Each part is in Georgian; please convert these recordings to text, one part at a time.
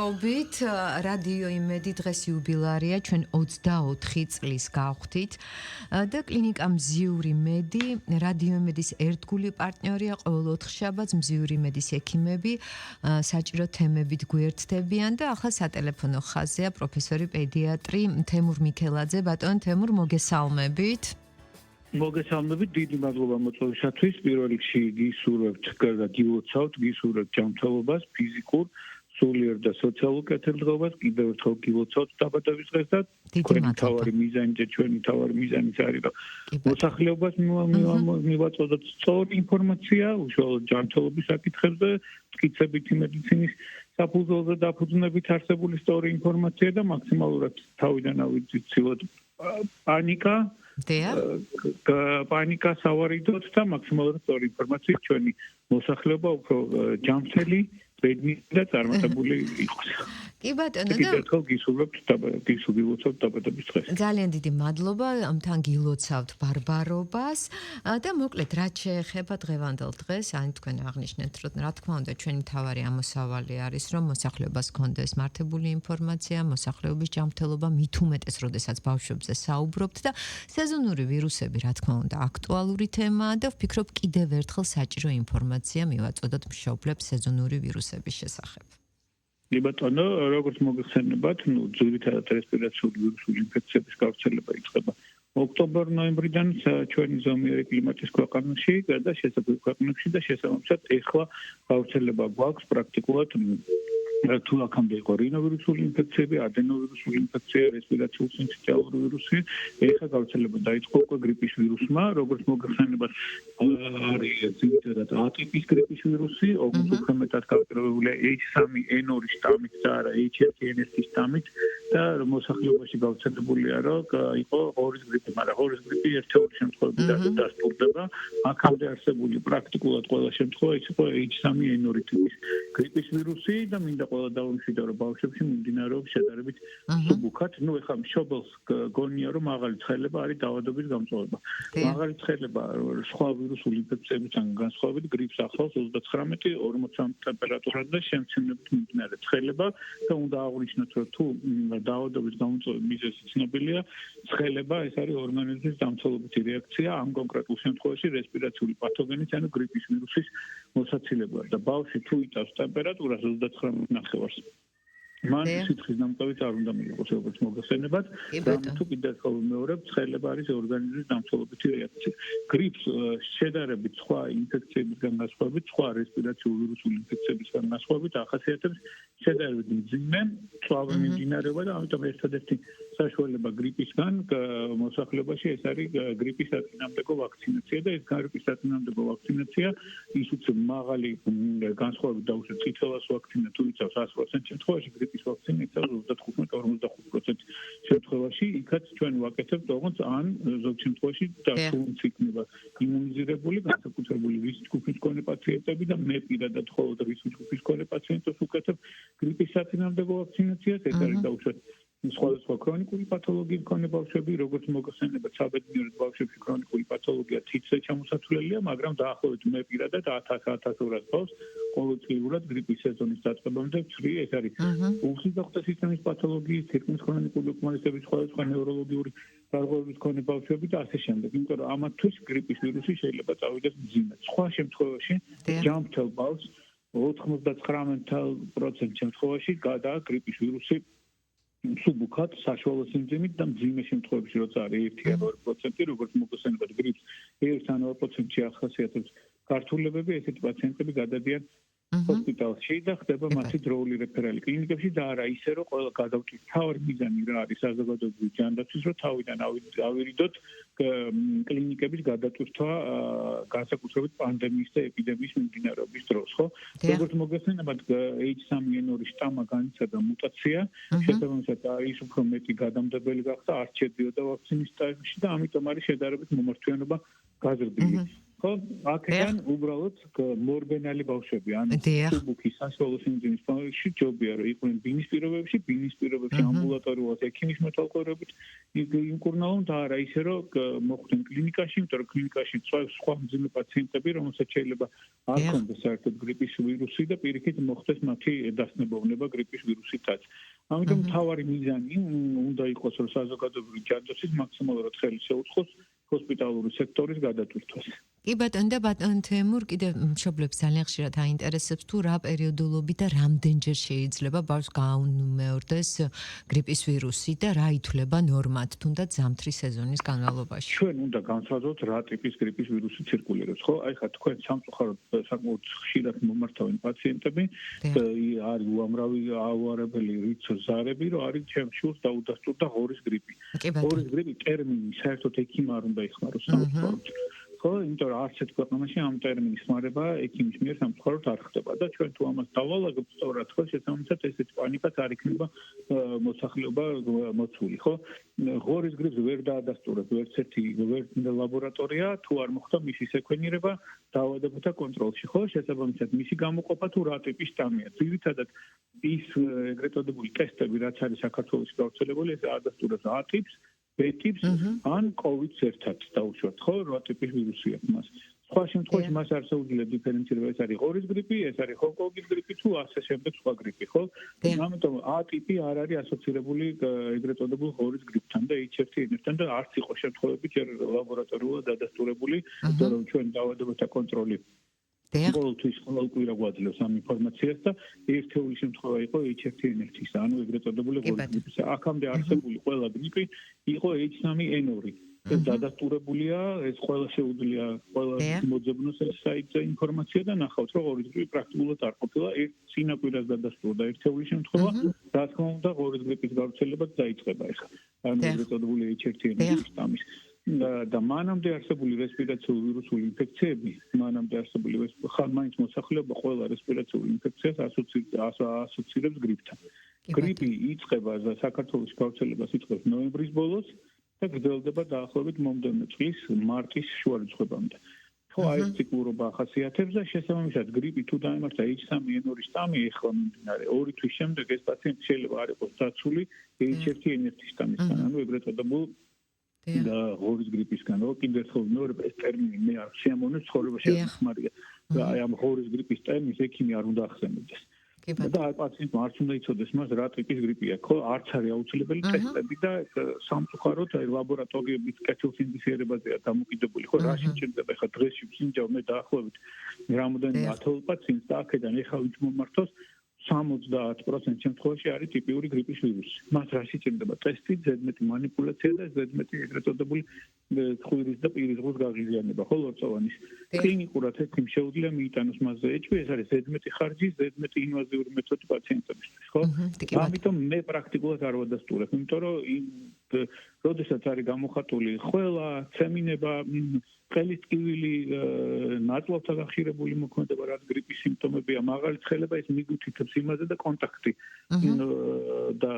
მადლობით რადიო იმედი დღეს იუბილარია ჩვენ 24 წლის გავხდით და კლინიკა მზიური მედი რადიო იმედის ერთგული პარტნიორია ყოველ 4 შაბათს მზიური მედის ექიმები საჭირო თემებით გვერდდებიან და ახლა სატელეფონო ხაზია პროფესორი პედიატრი თემურ მიქელაძე. ბატონ თემურ, მოგესალმებით. მოგესალმებით, დიდი მადლობა მოწვევისათვის. პირველ რიგში გისურვებთ გილოცავთ, გისურვებთ ჯანმრთელობას, ფიზიკურ, სულიერ და სოციალურ კეთილდღეობას, კიდევ ერთხელ გილოცავთ დაბადების დღეს და ჩვენი თავარი მიზანი არის რომ მოსახლეობას მივაწოდოთ სწორი ინფორმაცია უშუალოდ ჯანმრთელობის საკითხებზე, მტკიცებითი მედიცინის საფუძველზე დაფუძნებით არსებული სწორი ინფორმაცია და მაქსიმალურად თავიდან ავიცილოთ პანიკა სავარიდოთ და მაქსიმალურად სწორი ინფორმაციით ჩვენი მოსახლეობა უფრო ჯანმრთელი ბედნიერი და წარმატებული იყოს. კი ბატონო და გისურვებთ დაბადების დღეს. ძალიან დიდი მადლობა, თან გილოცავთ ბარბარობას და მოკლედ რაც შეეხება დღევანდელ დღეს, ან თქვენ აღნიშნეთ, რომ რა თქმა უნდა ჩვენი მთავარი ამოსავალი არის, რომ მოსახლეობას გქონდეს მართებული ინფორმაცია, მოსახლეობის ჯანმრთელობა მით უმეტეს, როდესაც ბავშვებზე საუბრობთ და სეზონური ვირუსები, რა თქმა უნდა, აქტუალური თემაა და ვფიქრობ კიდევ ერთხელ საჭირო ინფორმაცია მივაწოდოთ მშობლებს სეზონური ვირუსების შესახებ. კი ბატონო, როგორც მოგეხსენებათ, ძირითადად რესპირაციული ვირუსული ინფექციების გავრცელება იწყება ოქტომბერ-ნოემბრიდან ჩვენი ზომიერი კლიმატის ქვეყანაში და შესაძლოა ქვეყნებში და შესაბამისად ეხლა გავრცელება გვაქვს პრაქტიკულად თუ აქამდე იყო რინოვირუსული ინფექციები, ადენოვირუსული ინფექცია, რესპირაციული სინციტიალური ვირუსი, ეხლა გავრცელება დაიწყო უკვე გრიპის ვირუსმა, როგორც მოგეხსენებათ, არის ძირითადად ატიპის გრიპის ვირუსი, ოღონდ უფრო მეტად გავრცელებულია H3N2 შტამით და არა H1N1 შტამით და მოსახლეობაში გავრცელებულია, რომ იყო ღორის გრიპი, მაგრამ ღორის გრიპი ერთეული შემთხვევები დასტურდება, აქამდე არსებული პრაქტიკულად ყველა შემთხვევა იყო H3N2 ტიპის გრიპის ვირუსი და მინდა ყველა დავუმშვიდო რომ ბავშვებში მიმდინარეობს შედარებით სუბუქად. ეხლა მშობელს გონია რომ მაღალი ცხელება არის დაავადების გამწვავება. მაღალი ცხელება სხვა ვირუსული ინფექციებიდან განსხვავებით გრიპს ახლავს 39-40 ტემპერატურა და შემცირებით მიმდინარე ცხელება და უნდა აღვნიშნოთ რომ თუ დაავადების გამომწვევი მიზეზი ცნობილია, ცხელება ეს არის ორგანიზმის დამცველობითი რეაქცია ამ კონკრეტულ შემთხვევაში რესპირაციული პათოგენის ანუ გრიპის ვირუსის მოსაცილებლად და ბავშვი თუ იტევს ტემპერატურას 39.5-ს მან სითხის დამწვევით არ უნდა მიიღოს როგორც მოგეხსენებათ და თუ კიდევ ხოლმეორებ ცხელება არის ორგანიზმის დამცველობითი რეაქცია. გრიპს შედარებით სხვა ინფექციებისგან განსხვავებით, სხვა რესპირაციული ვირუსული ინფექციებისგან განსხვავებით ახასიათებს შედარებით მძიმე მწვავე მიმდინარეობა და ამიტომ ერთადერთი საშუალება გრიპისგან მოსახლეობაში ეს არის გრიპის საწინააღმდეგო ვაქცინაცია და ეს გრიპის საწინააღმდეგო ვაქცინაცია ის უცებ მაღალი განსხვავებით დაუშვათ წითელას ვაქცინა თუ იცავს 100% შემთხვევაში გრიპის ვაქცინა იცავს 35-45% შემთხვევაში იქაც ჩვენ ვაკეთებთ ოღონდ ან ზოგ შემთხვევაში დასრულს იქნება იმუნიზირებული განსაკუთრებული რისკის ჯგუფის მქონე პაციენტები და მე პირადად მხოლოდ რისკის ჯგუფის მქონე პაციენტებს ვუკეთებ გრიპის საწინააღმდეგო ვაქცინაციას ეს არის დაუშვათ სხვადასხვა ქრონიკული პათოლოგიის მქონე ბავშვები, როგორც მოგეხსენებათ, საბედნიეროდ ბავშვებში ქრონიკული პათოლოგია თითზე ჩამოსათვლელია, მაგრამ დაახლოებით მე პირადად 1000-1200 ბავშვს ყოველწლიურად გრიპის სეზონის დაწყებამდე ვცვლი, ეს არის პულსის და ღვთის სისტემის პათოლოგიის, თითქმის ქრონიკული უკმარისების სხვადასხვა ნევროლოგიური დარღვევების მქონე ბავშვები და ასე შემდეგ. იმიტომ რომ ამათთვის გრიპის ვირუსი შეიძლება წავიდეს მძიმედ. სხვა შემთხვევაში ჯანმრთელ ბავშვს 99% შემთხვევაში გადაა გრიპის ვირუსი სუბუქად საშუალო სიმძიმით და მძიმე შემთხვევებში როცა არის 1-2%, როგორც მოგეხსენებათ გრიპს 1-2%-ში ახასიათებს გართულებები, ესეთი პაციენტები გადადიან ჰოსპიტალში და ხდება მათი დროული რეფერალი კლინიკებში და არა ისე რომ ყველა გადავჭირთ. თავი მიზანი რა არის საზოგადოების ჯანდაცვის, რომ თავიდან ავირიდოთ კლინიკების გადატვირთვა განსაკუთრებით პანდემიის და ეპიდემიის მიმდინარეობის დროს, ხო? როგორც მოგეხსენებათ H3N2 შტამმა განიცადა მუტაცია, შესაბამისად ის უფრო მეტი გადამდებელი გახდა, არ შეძიოდა ვაქცინის ტაიმში და ამიტომ არის შედარებით მომართვიანობა გაზრდილი. ხო, აქედან უბრალოდ მორბენალი ბავშვები, ანუ სუბუქის საშუალო სინძინის ფონდში ჯობია რომ იყვნენ ბინის პირობებში ამბულატორიულად ექიმის მეთვალყურებით იმკურნალონ და არა ისე რომ მოხვდნენ კლინიკაში, იმიტომ რომ კლინიკაში სხვა მძიმე პაციენტები, რომელსაც შეიძლება არ ჰქონდეს საერთოდ გრიპის ვირუსი და პირიქით მოხდეს მათი დასნებოვნება გრიპის ვირუსითაც. ამიტომ მთავარი მიზანი უნდა იყოს რომ საზოგადოებრივი ჯანდაცვის მაქსიმალურად ხელი შეუწყოს ჰოსპიტალური სექტორის გადატვირთვას. კი ბატონო და ბატონ თემურ კიდევ მშობლებს ძალიან ხშირად აინტერესებს თუ რა პერიოდულობით და რამდენჯერ შეიძლება ბავშვს გააუმეორდეს გრიპის ვირუსი და რა ითვლება ნორმად თუნდაც ზამთრის სეზონის განმავლობაში. ჩვენ უნდა განსაზღვროთ რა ტიპის გრიპის ვირუსი ცირკულირებს, ხო? აი ხა თქვენ სამწუხაროდ საკმაოდ ხშირად მომართავენ პაციენტები, არის უამრავი აუარებელი რიცხვ-ზარები, რომ არის ჩემს შულს დაუდასტურდა ღორის გრიპი. ღორის გრიპი ტერმინი საერთოდ ექიმ არ უნდა იხმაროს სამწუხაროდ. ხო, იმიტომ რომ არცერთ ქვეყანაში ამ ტერმინის ხმარება ექიმის მიერ სამწუხაროდ არ ხდება და ჩვენ თუ ამას დავალაგებთ სწორად, ხო, შესაბამისად ესეთი პანიკაც არ იქნება მოსახლეობა მოცული, ხო? ღორის გრიპს ვერ დაადასტურებს ვერცერთი ლაბორატორია, თუ არ მოხდა მისი სეკვენირება დაავადებათა კონტროლში, ხო? შესაბამისად მისი გამოყოფა თუ რა ტიპის შტამია. ძირითადად ის ეგრეთ წოდებული ტესტები, რაც არის საქართველოში გავრცელებული, ეს აადასტურებს A ტიპს, B ტიპს ან COVID-ს ერთად დაუშვათ, ხო, რა ტიპის ვირუსი აქვს მას. სხვა შემთხვევაში მას არ შეუძლია დიფერენცირება, ეს არის ღორის გრიპი, ეს არის ჰონკონგის გრიპი თუ ასე შემდეგ სხვა გრიპი, ხო? ამიტომ A ტიპი არ არის ასოცირებული ეგრეთ წოდებულ ღორის გრიპთან და H1N1-თან და არც იყო შემთხვევები ჯერ ლაბორატორიულად დადასტურებული, რომ ჩვენ დაავადებათა კონტროლი ყოველთვის ყოველკვირა გვაძლევს ამ ინფორმაციას და ერთეული შემთხვევა იყო H1N1-ის, ანუ ეგრეთ წოდებული ღორის გრიპის. აქამდე არსებული ყველა გრიპი იყო H3N2. ეს დადასტურებულია, ეს ყველა შეუძლია ყველა მოძებნოს ეს საიტზე ინფორმაცია და ნახავთ, რომ ღორის გრიპი პრაქტიკულად არ ყოფილა, ერთ წინაპირას დადასტურდა ერთეული შემთხვევა, რა თქმა უნდა, ღორის გრიპის გავრცელებაც დაიწყება ახლა. ანუ ეგრეთ წოდებული H1N1 შტამის და მანამდე არსებული რესპირაციული ვირუსული ინფექციები, მაინც მოსახლეობა ყველა რესპირაციული ინფექციას ასოცირებს გრიპთან. გრიპი იწყება და საქართველოს გავრცელებას იწყებს ნოემბრის ბოლოს და გრძელდება დაახლოებით მომდევნო წლის მარტის შუა რიცხვებამდე. ხო, აი ეს ციკლურობა ახასიათებს და შესაბამისად გრიპი თუ დაემართა H3N2 შტამი ეხლა მიმდინარე 2 თვის შემდეგ ეს პაციენტი შეიძლება არ იყოს დაცული H1N1 შტამისგან, ანუ ეგრეთ წოდებულ და ღორის გრიპისგან, რო კიდევ ერთხელ მეორე ეს ტერმინი მე არ შემონებს ცხოვრებაში არ ხმარია. და აი ამ ღორის გრიპის ტერმინს ექიმი არ უნდა ახსენებდეს. და აი პაციენტმა არც უნდა იცოდეს მას რა ტიპის გრიპია, ხო, არც არის აუცილებელი ტესტები და სამწუხაროდ აი ლაბორატორიების კეთილსინთეზირებაზეა დამოკიდებული, ხო, რა შეიძლება ხა დღეში ვსინჯავ მე დაახლოებით რამოდენიმე 10 პაციენტს და აქედან ეხლა ვინც მომართოს 70% შემთხვევაში არის ტიპიური გრიპის ვირუსი. მას რა შეიძლება ტესტი, ზედმეტი манипуляცია და ზედმეტი ეგრეთ წოდებული ხვირის და პირის ღუს გაღიზიანება, ხო, ლორწოვანის. კლინიკურად ექიმ შეუძლია მიიტანოს მასზე ეჭვი, ეს არის ზედმეტი ხარჯი, ზედმეტი ინვაზიური მეთოდი პაციენტებისთვის, ხო? ამიტომ მე პრაქტიკულად არ ვადასტურებ, იმიტომ რომ როდესაც არის გამოხატული ხველა, ცემინება, ყელის ტკივილი, ნაწლავთან გახშირებული მოქმედება, რაც გრიპის სიმპტომებია, მაღალი ცხელება, ეს მიგვითითებს იმაზე და კონტაქტი და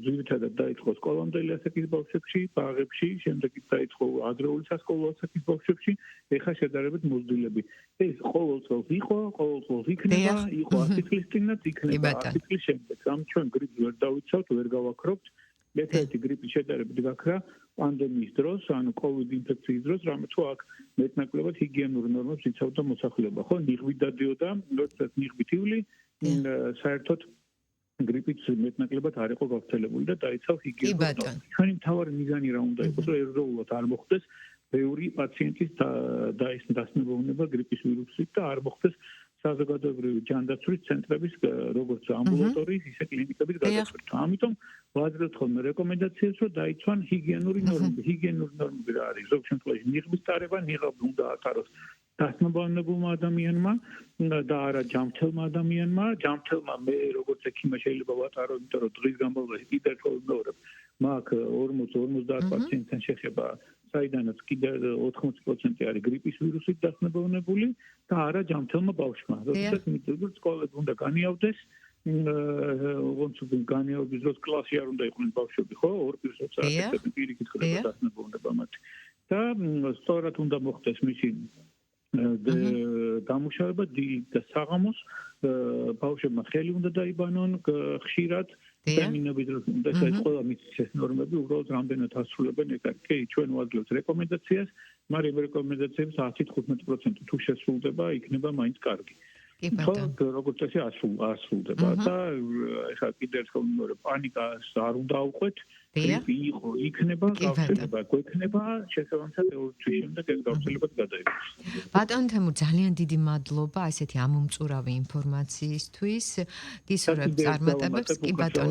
ძირითადად დაიწყო სკოლამდელი ასაკის ბავშვებში, ბაღებში, შემდეგ დაიწყო ადრეული სასკოლო ასაკის ბავშვებში, ეხლა შედარებით მოზრდილები. ეს ყოველწელს იყო, ყოველწელს იქნება, იყო 10 წლის წინაც, იქნება 10 წლის შემდეგ. ამ ჩვენ გრიპს ვერ დავიცავთ, ვერ გავაქრობთ. ერთ-ერთი გრიპის შედარებით გაქრა პანდემიის დროს, ანუ COVID ინფექციის დროს, რამე თუ აქ მეტნაკლებად ჰიგიენურ ნორმებს იცავდა მოსახლეობა, ხო? ნიღბი დადიოდა, როდესაც ნიღბი თივლი, საერთოდ გრიპიც მეტნაკლებად არ იყო გავრცელებული და დაიცავ ჰიგიენურ ნორმებს. ჩვენი მთავარი მიზანი რა უნდა იყოს, რომ ერთდროულად არ მოხდეს ბევრი პაციენტის დასნებოვნება გრიპის ვირუსით და არ მოხდეს საზოგადოებრივი ჯანდაცვის ცენტრების როგორც ამბულატორიის, ისე კლინიკების გადაწყვეტა. ამიტომ ვაძლევთ ხოლმე რეკომენდაციას, რომ დაიცვან ჰიგიენური ნორმები. ჰიგიენური ნორმები რა არის? ზოგ შემთხვევაში ნიღბის ტარება, ნიღაბი უნდა ატაროს დასნებოვნებულმა ადამიანმა და არა ჯამთელმა ადამიანმა. ჯამთელმა მე როგორც ექიმა შეიძლება ვატარო, იმიტომ რომ დღის განმავლობაში კიდევ ერთხელ ვიმეორებ, მაგ 40-50 პაციენტთან შეხება საიდანაც კიდევ 80% არის გრიპის ვირუსით დასნებოვნებული და არა ჯამთელმა ბავშვმა. როდესაც მიწევს სკოლაზე უნდა განიავდეს, ოღონდ განიავების დროს კლასში არ უნდა იყვნენ ბავშვები, ხო? ორ პირს საერთოდ პირიქით ხდება დასნებოვნება მათი. და სწორად უნდა მოხდეს მისი დამუშავება და საღამოს ბავშვებმა ხელი უნდა დაიბანონ ხშირად ტერმინები დროს უნდა ეს ყველა მიწის ნორმები უბრალოდ რამდენად ასრულებენ ეგ კი ჩვენ ვაძლევთ რეკომენდაციას მაგრამ რეკომენდაციების 10-15% თუ შესრულდება იქნება მაინც კარგი როგორც წესი ასრულდება და ეხლა კიდევ ერთხელ მეორე პანიკას არ უნდა ავყვეთ გრიპი იყო იქნება გავრცელება გვექნება შესაბამისად ევროპის შემდეგ ეს გავრცელებაც გადაიქცეს ბატონ თემურ ძალიან დიდი მადლობა ესეთი ამომწურავი ინფორმაციისთვის გისურვებ წარმატებებს კი ბატონ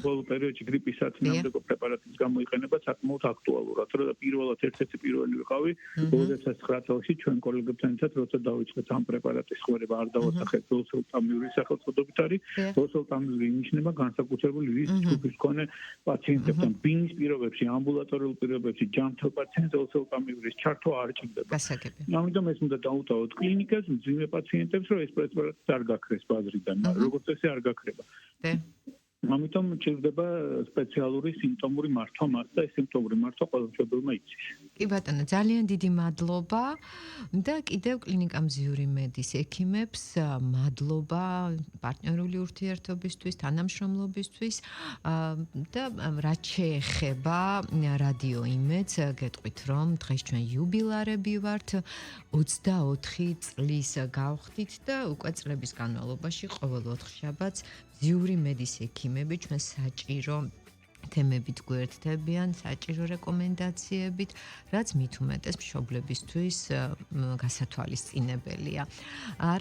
ბოლო პერიოდში გრიპის საწინააღმდეგო პრეპარატის გამოიყენება საკმაოდ აქტუალურად და პირველად ერთ-ერთი პირველი ვიყავი 2009 წელს ჩვენ კოლეგებთან ერთად როცა დავიწყეთ ამ პრეპარატის ხმარება არ დავასახეთ ოსელტამიური სახელწოდებით არის ოსელტამიური ინიშნება განსაკუთრებული რისკის ჯგუფის მქონე პაციენტებს ბინის პირობებში, ამბულატორიულ პირობებში, ჯანმრთელ პაციენტებს ოსელტამივრის ჩართვა არ ჭირდება. ამიტომ ეს უნდა დაუტოვოთ კლინიკას, მძიმე პაციენტებს, რომ ეს პრეპარატი არ გაქრეს ბაზრიდან, როგორც ესე არ გაქრება. ამიტომ ჭირდება სპეციალური სიმპტომური მართვა მას და ეს სიმპტომური მართვა ყველა მშობელმა იცის. კი ბატონო, ძალიან დიდი მადლობა და კიდევ კლინიკა მზიური მედის ექიმებს მადლობა პარტნიორული ურთიერთობისთვის, თანამშრომლობისთვის და რაც შეეხება რადიო იმედს, გეტყვით რომ დღეს ჩვენ იუბილარები ვართ 24 წლის გავხდით და უკვე წლების განმავლობაში ყოველ 4 შაბათს მზიური მედის ექიმები ჩვენ საჭირო თემებით გვერდდებიან, საჭირო რეკომენდაციებით, რაც მით უმეტეს მშობლებისთვის გასათვალისწინებელია.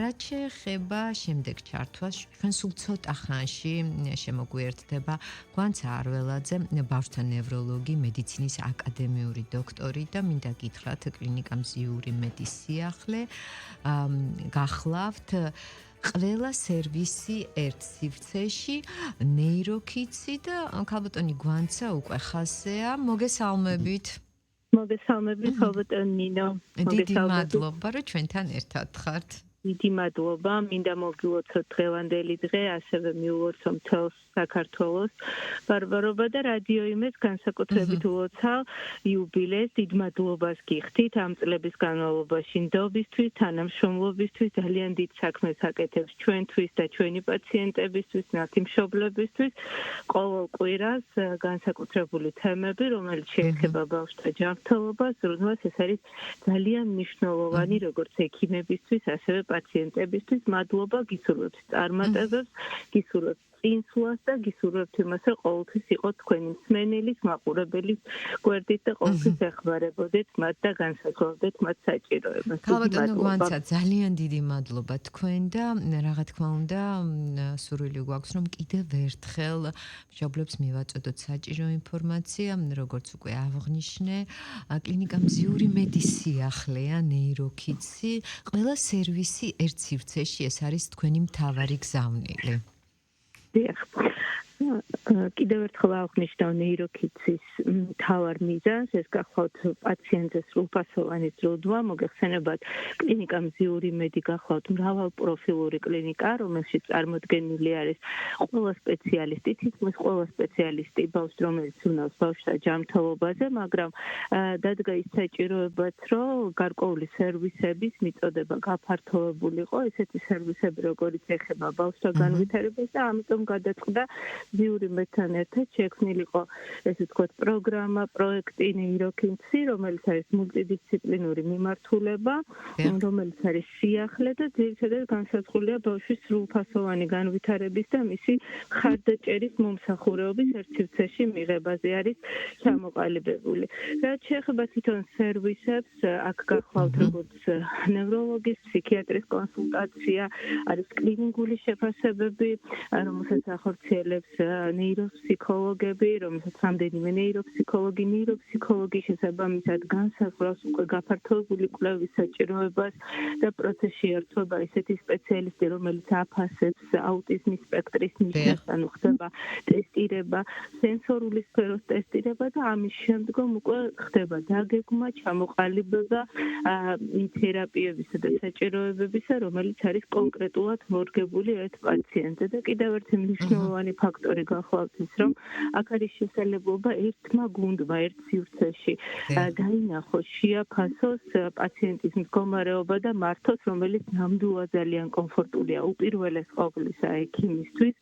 რაც შეეხება შემდეგ ჩართვას, ჩვენ სულ ცოტა ხანში შემოგვიერთდება გვანცა არველაძე, ბავშვთა ნევროლოგი, მედიცინის აკადემიური დოქტორი და მინდა გითხრათ კლინიკა მზიური მედის სიახლე გახლავთ ყველა სერვისი ერთ სივრცეში, ნეიროქიცი და ქალბატონი გვანცა უკვე ხაზეა. მოგესალმებით. მოგესალმებით, ქალბატონ ნინო. დიდი მადლობა, რომ ჩვენთან ერთად ხართ. დიდი მადლობა, მინდა მოგილოცოთ დღევანდელი დღე, ასევე მიულოცო მთელს საქართველოს ბარბარობა და რადიო იმედს განსაკუთრებით ულოცავ იუბილეს, დიდ მადლობას გიხდით ამ წლების განმავლობაში ნდობისთვის, თანამშრომლობისთვის, ძალიან დიდ საქმეს აკეთებს ჩვენთვის და ჩვენი პაციენტებისთვის, ნათი მშობლებისთვის. ყოველ კვირას განსაკუთრებული თემები, რომელიც შეეხება ბავშვთა ჯანმრთელობას, ზრუნვას ეს არის ძალიან მნიშვნელოვანი როგორც ექიმებისთვის, ასევე პაციენტებისთვის. მადლობა, გისურვებთ წარმატებებს, გისურვებთ წინსვლას და გისურვებთ იმას, რომ ყოველთვის იყოთ თქვენი მსმენელის, მაყურებელის გვერდით და ყოველთვის ეხმარებოდეთ მათ და განსაზღვრავდეთ მათ საჭიროებას. ქალბატონო გვანცა, ძალიან დიდი მადლობა თქვენ და რა თქმა უნდა, სურვილი გვაქვს, რომ კიდევ ერთხელ მშობლებს მივაწოდოთ საჭირო ინფორმაცია, როგორც უკვე აღნიშნე, კლინიკა მზიური მედის სიახლეა, ნეიროქიცი, ყველა სერვისი ერთ სივრცეში, ეს არის თქვენი მთავარი გზავნილი. კიდევ ერთხელ აღნიშნავ ნეიროქიცის მთავარ მიზანს, ეს გახლავთ პაციენტის სრულფასოვანი ზრუნვა, მოგეხსენებათ კლინიკა მზიური მედი გახლავთ მრავალპროფილური კლინიკა, რომელშიც წარმოდგენილი არის ყველა სპეციალისტი, თითქმის ყველა სპეციალისტი ბავშვს, რომელიც უნავს ბავშვთა ჯანმრთელობაზე, მაგრამ დადგა ის საჭიროებაც, რომ გარკვეული სერვისების მიწოდება გაფართოვებულიყო, ესეთი სერვისები, როგორიც ეხება ბავშვთა განვითარებას და ამიტომ გადაწყდა მზიური მედთან ერთად შექმნილიყო ესე ვთქვათ პროგრამა, პროექტი ნეიროქიცი, რომელიც არის მულტიდისციპლინური მიმართულება, რომელიც არის სიახლე და ძირითადად განსაზღვრულია ბავშვის სრულფასოვანი განვითარების და მისი მხარდაჭერის მომსახურების ერთ სივრცეში მიღებაზე არის ჩამოყალიბებული. რაც შეეხება თვითონ სერვისებს, აქ გახლავთ როგორც ნევროლოგის, ფსიქიატრის კონსულტაცია, არის კლინიკური შეფასებები, რომელსაც ახორციელებს ნეიროფსიქოლოგები, რომელსაც რამდენიმე ნეიროფსიქოლოგი შესაბამისად განსაზღვრავს უკვე გაფართოებული კვლევის საჭიროებას და პროცესში ერთვება ისეთი სპეციალისტი, რომელიც აფასებს აუტიზმის სპექტრის ნიშნებს, ანუ ხდება ტესტირება, სენსორული სფეროს ტესტირება და ამის შემდგომ უკვე ხდება დაგეგმა, ჩამოყალიბება თერაპიებისა და საჭიროებებისა, რომელიც არის კონკრეტულად მორგებული ერთ პაციენტზე და კიდევ ერთი მნიშვნელოვანი ფაქტორი გახლავთ გახლავთ ის რომ აქ არის შესაძლებლობა ერთმა გუნდმა ერთ სივრცეში დაინახოს შეაფასოს პაციენტის მდგომარეობა და მართოს რომელიც ნამდვილად ძალიან კომფორტულია უპირველეს ყოვლისა ექიმისთვის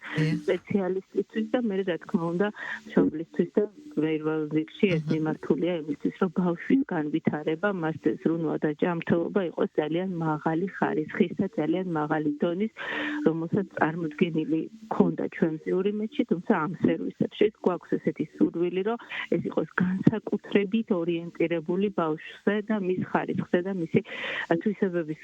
სპეციალისტისთვის და მე რა თქმა უნდა მშობლისთვის და პირველ რიგში ეს მიმართულია იმისთვის რომ ბავშვის განვითარება მასზე ზრუნვა და ჯანმრთელობა იყოს ძალიან მაღალი ხარისხის და ძალიან მაღალი დონის რომელსაც წარმოდგენილი ქონდა ჩვენს იურიმედში თუმცა ამ სერვისებში გვაქვს ესეთი სურვილი რომ ეს იყოს განსაკუთრებით ორიენტირებული ბავშვზე და მის ხარისხზე და მისი თვისებების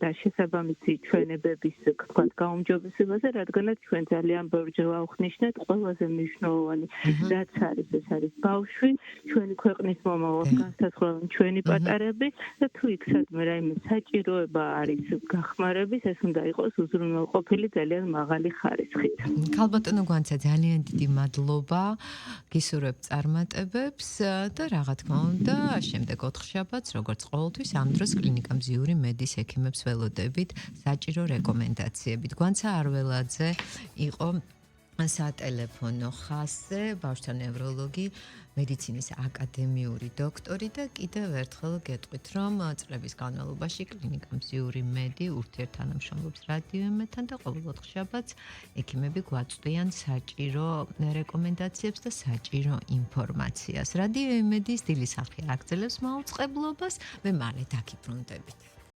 და შესაბამისი ჩვენებების თქვათ გაუმჯობესებაზე რადგანაც ჩვენ ძალიან ბევრჯერ ვაუხნიშნეთ ყველაზე მნიშვნელოვანი რაც არის ეს არის ბავშვი ჩვენი ქვეყნის მომავალს განსაზღვრავენ ჩვენი პატარები და თუ იქ სადმე რაიმე საჭიროება არის გახმარების ეს უნდა იყოს უზრუნველყოფილი ძალიან მაღალი ხარისხით. ქალბატონო გვანცა ძალიან დიდი მადლობა გისურვებ წარმატებებს და რა თქმა უნდა შემდეგ 4 შაბათს როგორც ყოველთვის ამ დროს კლინიკა მზიური მედის ექიმებს ველოდებით საჭირო რეკომენდაციებით. გვანცა არველაძე იყო სატელეფონო ხაზზე ბავშვთა ნევროლოგი მედიცინის აკადემიური დოქტორი და კიდევ ერთხელ გეტყვით რომ წლების განმავლობაში კლინიკა მზიური მედი ურთიერთთანამშრომლობს რადიო ემედთან და ყოველ 4 შაბათს ექიმები გვაწვდიან საჭირო რეკომენდაციებს და საჭირო ინფორმაციას. რადიო ემედის დილის სახე აგრძელებს მაუწყებლობას, მე მალე დაგიბრუნდებით.